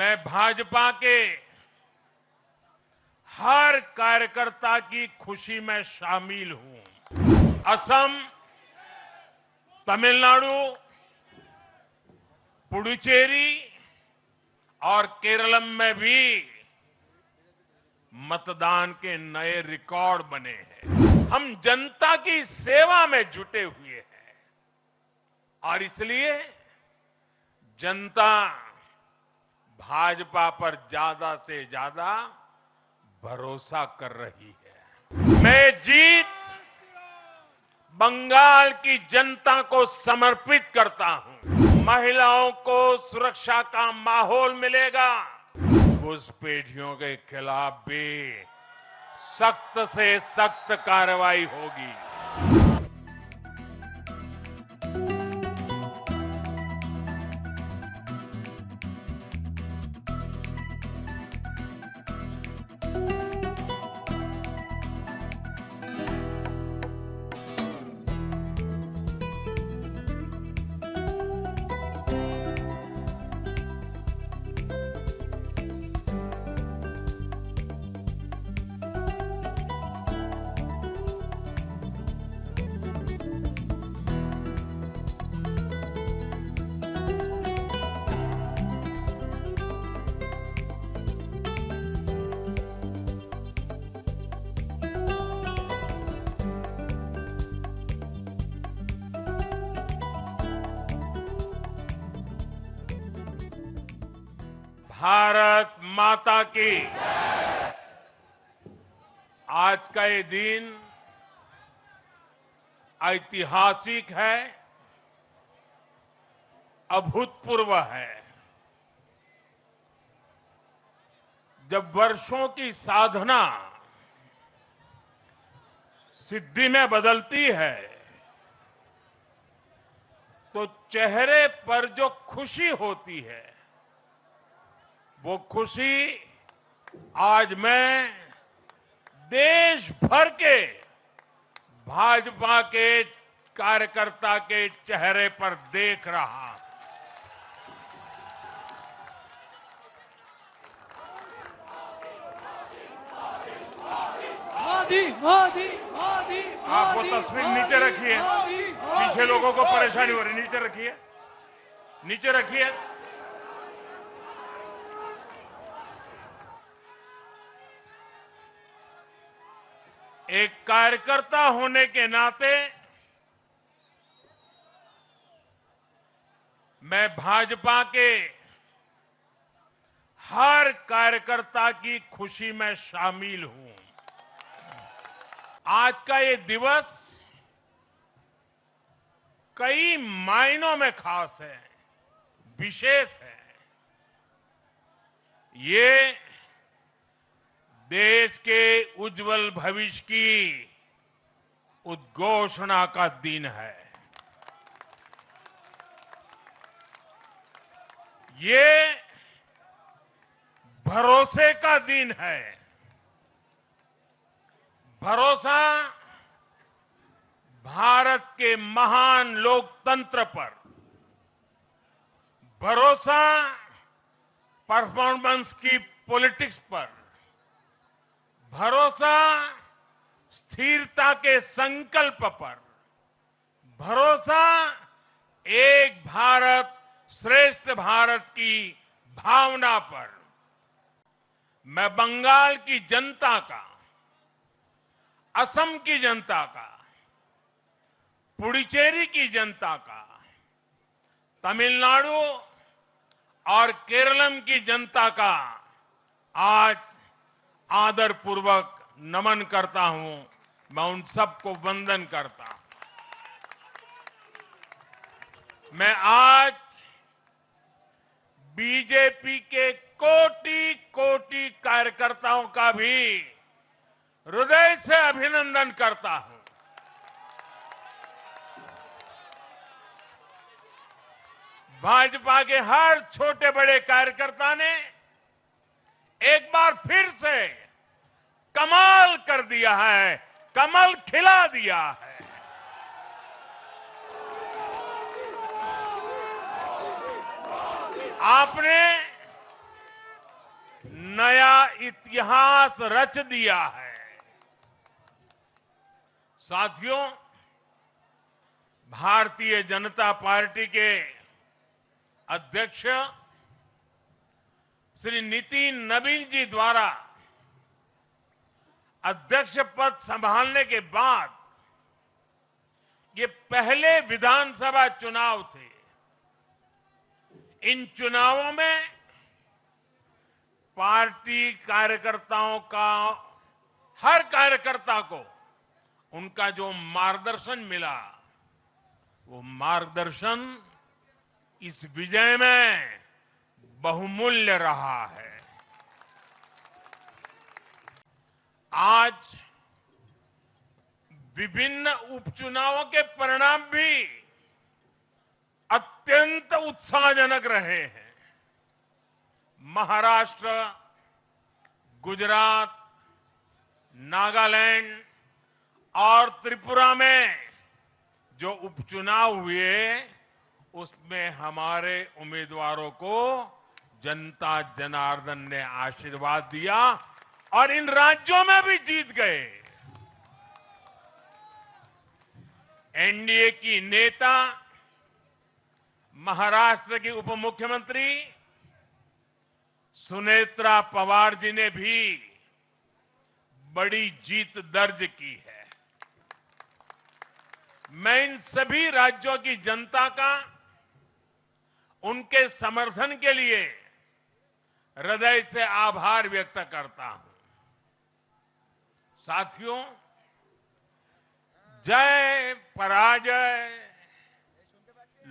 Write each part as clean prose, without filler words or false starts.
मैं भाजपा के हर कार्यकर्ता की खुशी में शामिल हूं। असम, तमिलनाडु, पुडुचेरी और केरलम में भी मतदान के नए रिकॉर्ड बने हैं। हम जनता की सेवा में जुटे हुए हैं और इसलिए जनता भाजपा पर ज्यादा से ज्यादा भरोसा कर रही है। मैं जीत बंगाल की जनता को समर्पित करता हूं। महिलाओं को सुरक्षा का माहौल मिलेगा। घुसपैठियों के खिलाफ भी सख्त से सख्त कार्रवाई होगी। भारत माता की। आज का ये दिन ऐतिहासिक है, अभूतपूर्व है। जब वर्षों की साधना सिद्धि में बदलती है तो चेहरे पर जो खुशी होती है वो खुशी आज मैं देश भर के भाजपा के कार्यकर्ता के चेहरे पर देख रहा हूं। मोदी मोदी मोदी। आप वो तस्वीर नीचे रखिए, पीछे लोगों को परेशानी हो रही, नीचे रखिए, नीचे रखिए। एक कार्यकर्ता होने के नाते मैं भाजपा के हर कार्यकर्ता की खुशी में शामिल हूं। आज का ये दिवस कई मायनों में खास है, विशेष है। ये देश के उज्जवल भविष्य की उद्घोषणा का दिन है। ये भरोसे का दिन है। भरोसा भारत के महान लोकतंत्र पर, भरोसा परफॉर्मेंस की पॉलिटिक्स पर, भरोसा स्थिरता के संकल्प पर, भरोसा एक भारत श्रेष्ठ भारत की भावना पर। मैं बंगाल की जनता का, असम की जनता का, पुडुचेरी की जनता का, तमिलनाडु और केरलम की जनता का आज आदरपूर्वक नमन करता हूं। मैं उन सबको वंदन करता हूं। मैं आज बीजेपी के कोटि कोटि कार्यकर्ताओं का भी हृदय से अभिनंदन करता हूं। भाजपा के हर छोटे बड़े कार्यकर्ता ने एक बार फिर से कमाल कर दिया है, कमल खिला दिया है। आपने नया इतिहास रच दिया है। साथियों, भारतीय जनता पार्टी के अध्यक्ष श्री नितिन नवीन जी द्वारा अध्यक्ष पद संभालने के बाद ये पहले विधानसभा चुनाव थे। इन चुनावों में पार्टी कार्यकर्ताओं का, हर कार्यकर्ता को उनका जो मार्गदर्शन मिला, वो मार्गदर्शन इस विजय में बहुमूल्य रहा है। आज विभिन्न उपचुनावों के परिणाम भी अत्यंत उत्साहजनक रहे हैं। महाराष्ट्र, गुजरात, नागालैंड और त्रिपुरा में जो उपचुनाव हुए, उसमें हमारे उम्मीदवारों को जनता जनार्दन ने आशीर्वाद दिया और इन राज्यों में भी जीत गए। एनडीए की नेता महाराष्ट्र की उप मुख्यमंत्री सुनेत्रा पवार जी ने भी बड़ी जीत दर्ज की है। मैं इन सभी राज्यों की जनता का उनके समर्थन के लिए हृदय से आभार व्यक्त करता हूं। साथियों, जय पराजय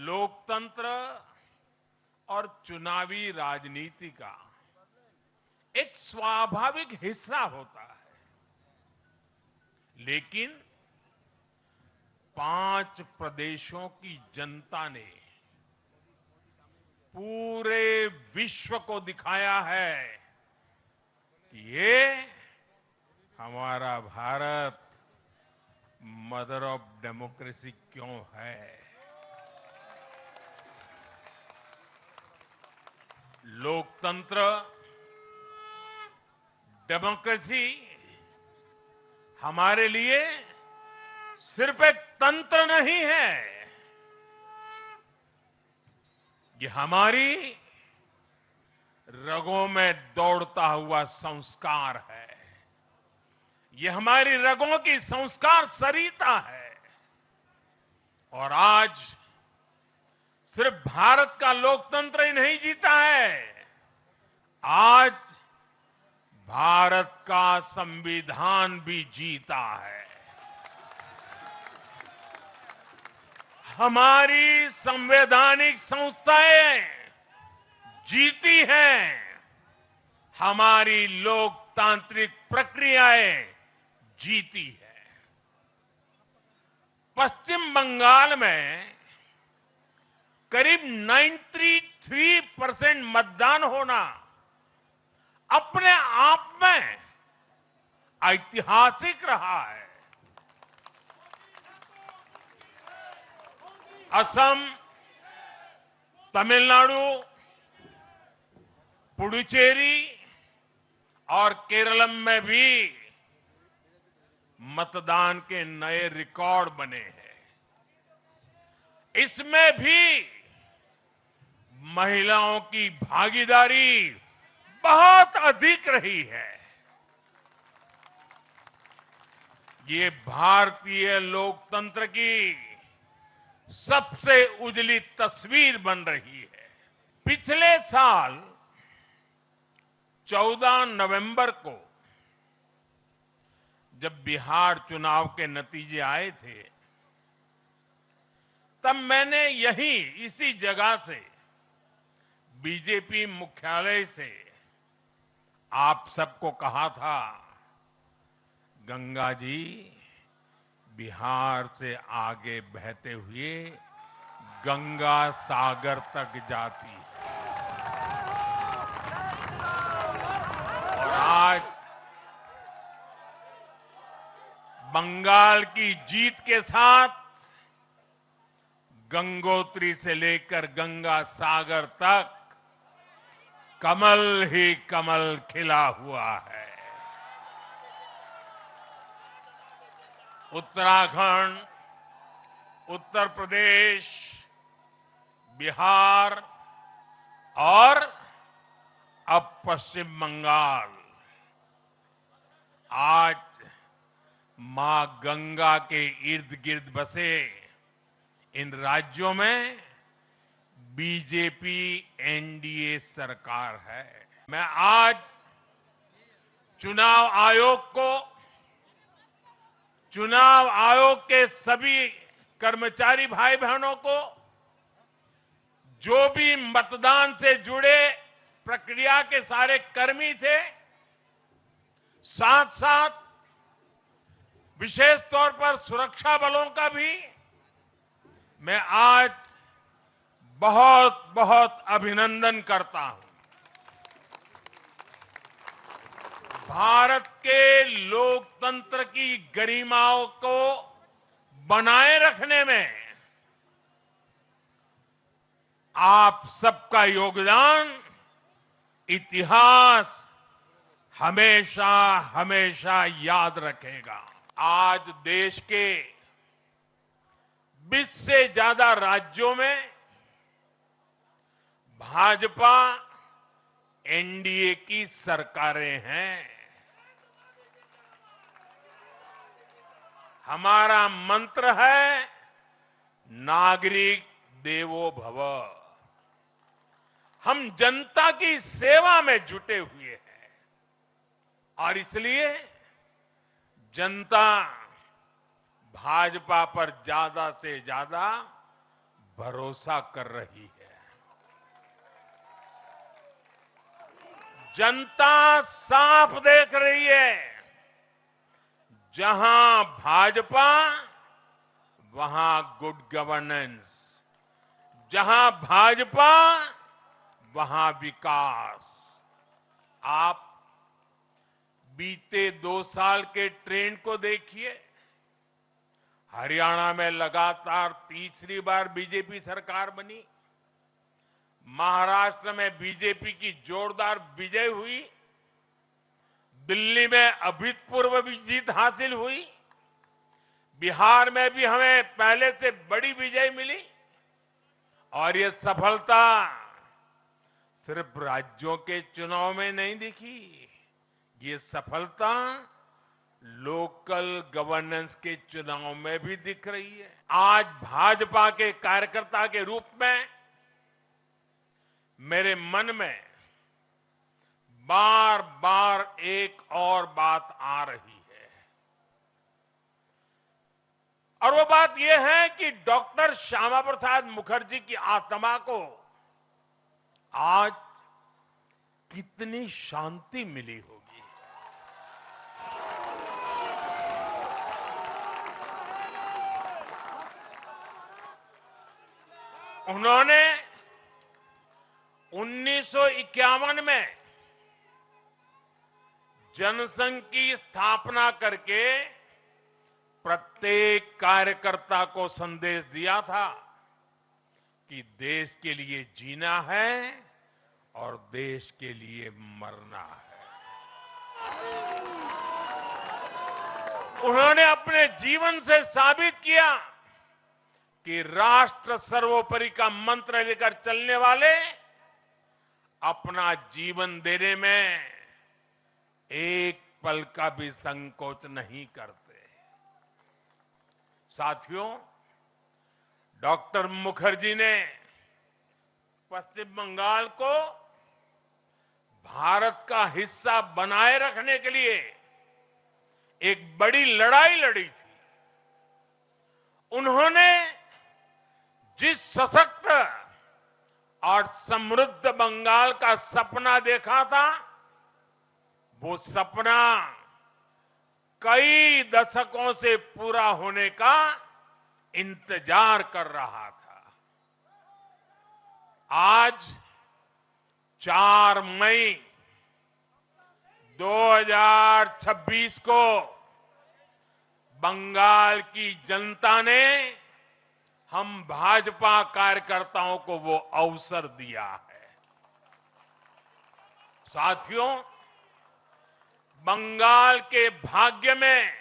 लोकतंत्र और चुनावी राजनीति का एक स्वाभाविक हिस्सा होता है, लेकिन 5 प्रदेशों की जनता ने पूरे विश्व को दिखाया है कि ये हमारा भारत मदर ऑफ डेमोक्रेसी क्यों है। लोकतंत्र, डेमोक्रेसी हमारे लिए सिर्फ एक तंत्र नहीं है, ये हमारी रगों में दौड़ता हुआ संस्कार है। ये हमारी रगों की संस्कार सरिता है। और आज सिर्फ भारत का लोकतंत्र ही नहीं जीता है, आज भारत का संविधान भी जीता है। हमारी संवैधानिक संस्थाएं जीती हैं, हमारी लोकतांत्रिक प्रक्रियाएं जीती है। पश्चिम बंगाल में करीब 93% मतदान होना अपने आप में ऐतिहासिक रहा है। असम, तमिलनाडु, पुडुचेरी और केरलम में भी मतदान के नए रिकॉर्ड बने हैं। इसमें भी महिलाओं की भागीदारी बहुत अधिक रही है। ये भारतीय लोकतंत्र की सबसे उजली तस्वीर बन रही है। पिछले साल 14 नवंबर को जब बिहार चुनाव के नतीजे आए थे, तब मैंने इसी जगह से बीजेपी मुख्यालय से आप सबको कहा था, गंगा जी बिहार से आगे बहते हुए गंगा सागर तक जाती है। और आज बंगाल की जीत के साथ गंगोत्री से लेकर गंगा सागर तक कमल ही कमल खिला हुआ है। उत्तराखंड, उत्तर प्रदेश, बिहार और अब पश्चिम बंगाल आज मां गंगा के इर्द गिर्द बसे इन राज्यों में बीजेपी एनडीए सरकार है। मैं आज चुनाव आयोग के सभी कर्मचारी भाई बहनों को, जो भी मतदान से जुड़े प्रक्रिया के सारे कर्मी थे, साथ साथ विशेष तौर पर सुरक्षा बलों का भी मैं आज बहुत बहुत अभिनंदन करता हूं। भारत के लोकतंत्र की गरिमाओं को बनाए रखने में आप सबका योगदान इतिहास हमेशा हमेशा याद रखेगा। आज देश के 20 से ज्यादा राज्यों में भाजपा एनडीए की सरकारें हैं। हमारा मंत्र है नागरिक देवो भव। हम जनता की सेवा में जुटे हुए हैं और इसलिए जनता भाजपा पर ज्यादा से ज्यादा भरोसा कर रही है। जनता साफ देख रही है, जहां भाजपा वहां गुड गवर्नेंस, जहां भाजपा वहां विकास। आप बीते 2 साल के ट्रेंड को देखिए। हरियाणा में लगातार तीसरी बार बीजेपी सरकार बनी। महाराष्ट्र में बीजेपी की जोरदार विजय हुई। दिल्ली में अभूतपूर्व जीत हासिल हुई। बिहार में भी हमें पहले से बड़ी विजय मिली और ये सफलता सिर्फ राज्यों के चुनाव में नहीं दिखी, ये सफलता लोकल गवर्नेंस के चुनाव में भी दिख रही है। आज भाजपा के कार्यकर्ता के रूप में मेरे मन में बार बार एक और बात आ रही है और वो बात यह है कि डॉक्टर श्यामा प्रसाद मुखर्जी की आत्मा को आज कितनी शांति मिली होगी। उन्होंने 1951 में जनसंघ की स्थापना करके प्रत्येक कार्यकर्ता को संदेश दिया था कि देश के लिए जीना है और देश के लिए मरना है। उन्होंने अपने जीवन से साबित किया कि राष्ट्र सर्वोपरि का मंत्र लेकर चलने वाले अपना जीवन देने में एक पल का भी संकोच नहीं करते। साथियों, डॉक्टर मुखर्जी ने पश्चिम बंगाल को भारत का हिस्सा बनाए रखने के लिए एक बड़ी लड़ाई लड़ी थी। उन्होंने जिस सशक्त और समृद्ध बंगाल का सपना देखा था, वो सपना कई दशकों से पूरा होने का इंतजार कर रहा था। आज 4 मई 2026 को बंगाल की जनता ने हम भाजपा कार्यकर्ताओं को वो अवसर दिया है। साथियों, बंगाल के भाग्य में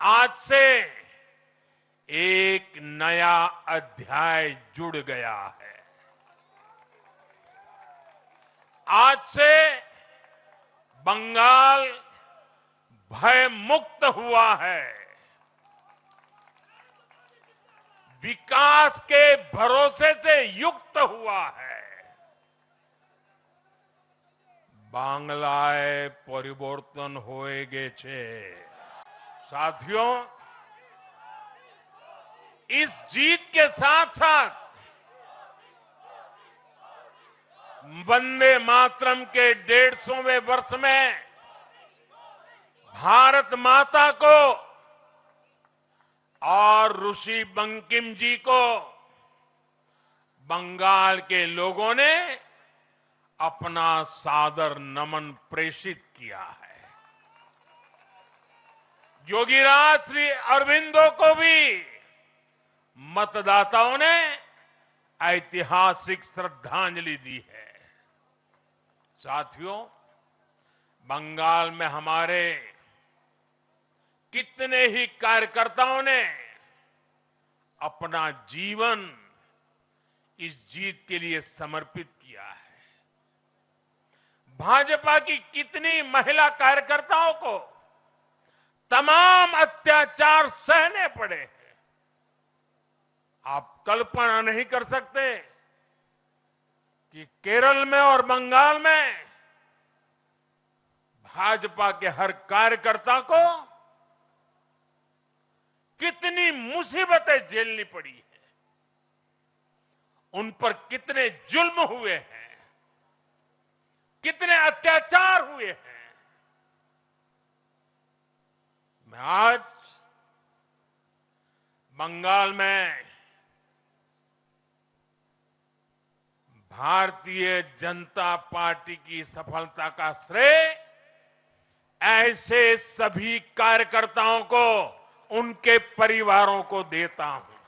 आज से एक नया अध्याय जुड़ गया है। आज से बंगाल भय मुक्त हुआ है, विकास के भरोसे से युक्त हुआ है। बांग्लाए परिवर्तन होएगे छे। साथियों, इस जीत के साथ साथ वंदे मातरम के 150वें वर्ष में भारत माता को और ऋषि बंकिम जी को बंगाल के लोगों ने अपना सादर नमन प्रेषित किया है। योगीराज श्री अरविंदो को भी मतदाताओं ने ऐतिहासिक श्रद्धांजलि दी है। साथियों, बंगाल में हमारे कितने ही कार्यकर्ताओं ने अपना जीवन इस जीत के लिए समर्पित किया है। भाजपा की कितनी महिला कार्यकर्ताओं को तमाम अत्याचार सहने पड़े हैं। आप कल्पना नहीं कर सकते कि केरल में और बंगाल में भाजपा के हर कार्यकर्ता को कितनी मुसीबतें झेलनी पड़ी है, उन पर कितने जुल्म हुए हैं, कितने अत्याचार हुए हैं। मैं आज बंगाल में भारतीय जनता पार्टी की सफलता का श्रेय ऐसे सभी कार्यकर्ताओं को, उनके परिवारों को देता हूं।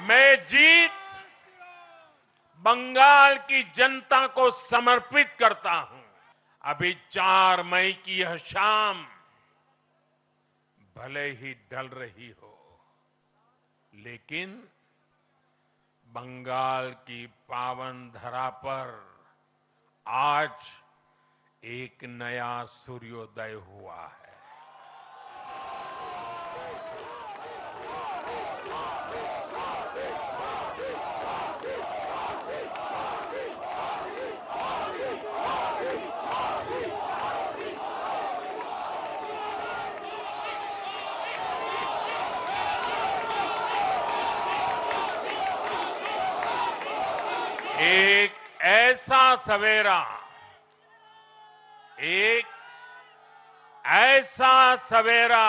मैं जीत बंगाल की जनता को समर्पित करता हूं। अभी 4 मई की यह शाम भले ही ढल रही हो, लेकिन बंगाल की पावन धरा पर आज एक नया सूर्योदय हुआ है। एक ऐसा सवेरा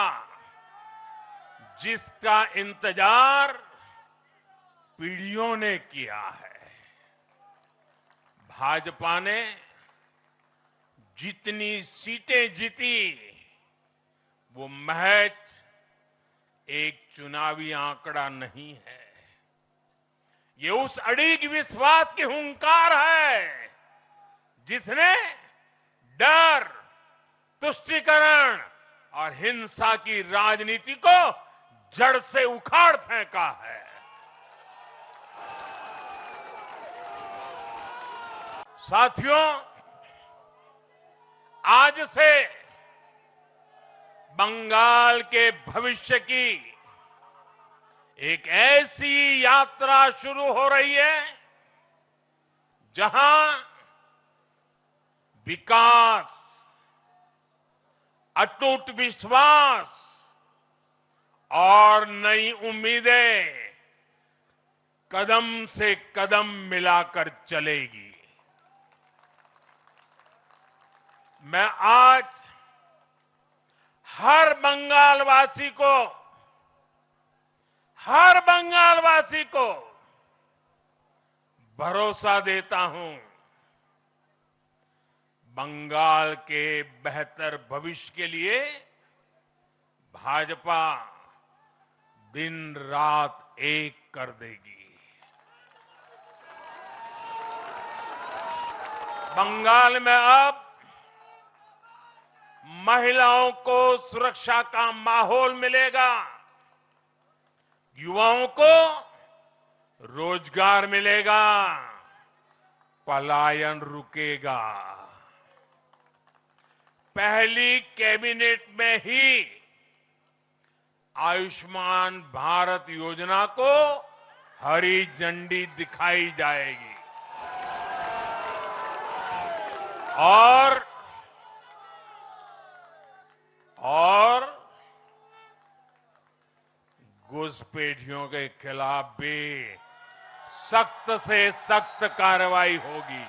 जिसका इंतजार पीढ़ियों ने किया है। भाजपा ने जितनी सीटें जीती वो महज एक चुनावी आंकड़ा नहीं है, ये उस अड़िग विश्वास की हुंकार है जिसने डर, तुष्टीकरण और हिंसा की राजनीति को जड़ से उखाड़ फेंका है। साथियों, आज से बंगाल के भविष्य की एक ऐसी यात्रा शुरू हो रही है जहां विकास, अटूट विश्वास और नई उम्मीदें कदम से कदम मिलाकर चलेगी। मैं आज हर बंगालवासी को भरोसा देता हूं, बंगाल के बेहतर भविष्य के लिए भाजपा दिन रात एक कर देगी। बंगाल में अब महिलाओं को सुरक्षा का माहौल मिलेगा, युवाओं को रोजगार मिलेगा, पलायन रुकेगा। पहली कैबिनेट में ही आयुष्मान भारत योजना को हरी झंडी दिखाई जाएगी और घुसपैठियों के खिलाफ भी सख्त से सख्त कार्रवाई होगी।